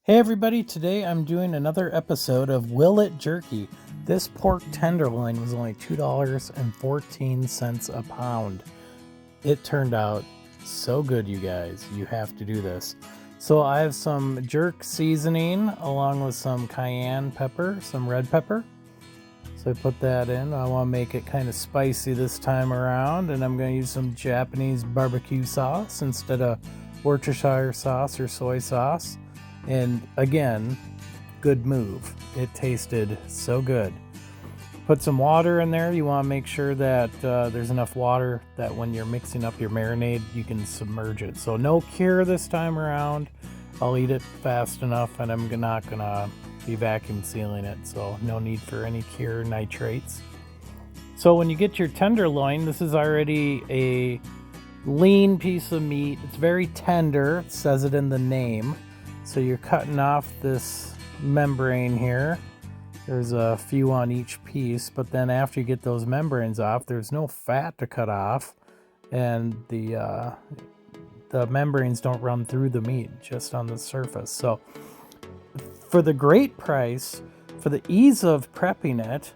Hey everybody, today I'm doing another episode of Will It Jerky. This pork tenderloin was only $2.14 a pound. It turned out so good, you guys. You have to do this. So I have some jerk seasoning along with some cayenne pepper, some red pepper. So I put that in. I want to make it kind of spicy this time around, and I'm going to use some Japanese barbecue sauce instead of Worcestershire sauce or soy sauce. And again, good move. It tasted so good. Put some water in there. You want to make sure that there's enough water that when you're mixing up your marinade, you can submerge it. So no cure this time around. I'll eat it fast enough, and I'm not gonna be vacuum sealing it, so no need for any cure nitrates. So when you get your tenderloin, this is already a lean piece of meat. It's very tender. It says it in the name. So you're cutting off this membrane here. There's a few on each piece, but then after you get those membranes off, there's no fat to cut off, and the membranes don't run through the meat, just on the surface. So for the great price, for the ease of prepping it,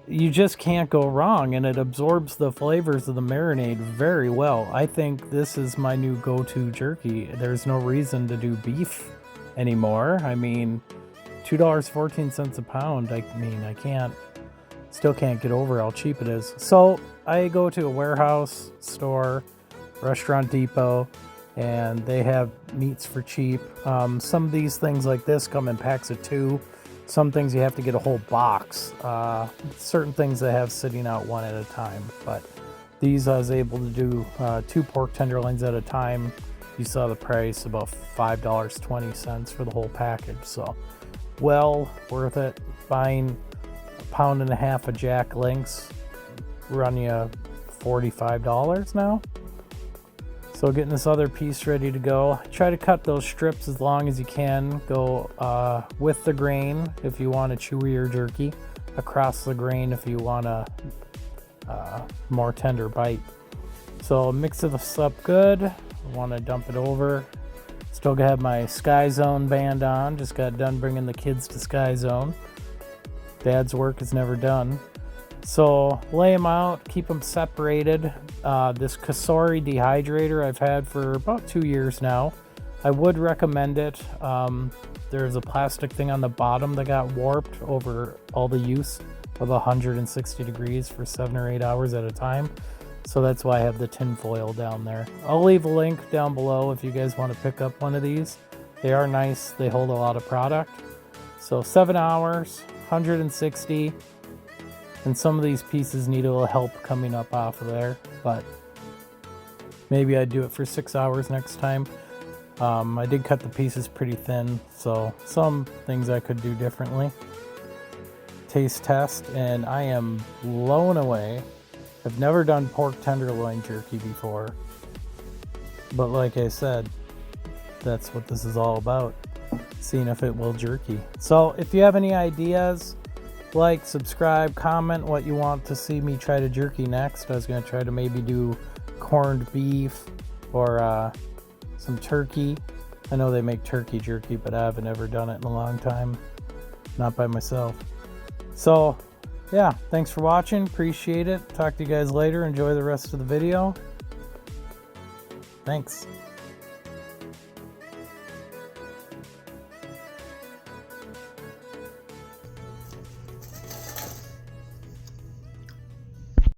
you just can't go wrong, and it absorbs the flavors of the marinade very well. I think this is my new go-to jerky. There's no reason to do beef anymore. I mean, $2.14 a pound. I still can't get over how cheap it is. So I go to a warehouse store, Restaurant Depot, and they have meats for cheap. Some of these things like this come in packs of 2. Some things you have to get a whole box. Certain things they have sitting out one at a time. But these I was able to do 2 pork tenderloins at a time. You saw the price, about $5.20 for the whole package. So well worth it. Buying a pound and a half of Jack Links run you $45 now. So getting this other piece ready to go. Try to cut those strips as long as you can. Go with the grain if you want a chewier jerky. Across the grain if you want a more tender bite. So mix this up good. I want to dump it over. Still gonna have my Sky Zone band on. Just got done bringing the kids to Sky Zone. Dad's work is never done. So lay them out, keep them separated. This Kasori dehydrator I've had for about 2 years now. I would recommend it. There's a plastic thing on the bottom that got warped over all the use of 160 degrees for 7 or 8 hours at a time. So that's why I have the tin foil down there. I'll leave a link down below if you guys want to pick up one of these. They are nice. They hold a lot of product. So 7 hours, 160. And some of these pieces need a little help coming up off of there, but maybe I'd do it for 6 hours next time. I did cut the pieces pretty thin, so some things I could do differently. Taste test, and I am blown away. I've never done pork tenderloin jerky before, but like I said, that's what this is all about, seeing if it will jerky. So if you have any ideas, like, subscribe, comment what you want to see me try to jerky next. I was going to try to maybe do corned beef or some turkey. I know they make turkey jerky, but I haven't ever done it in a long time. Not by myself. So, yeah, thanks for watching. Appreciate it. Talk to you guys later. Enjoy the rest of the video. Thanks.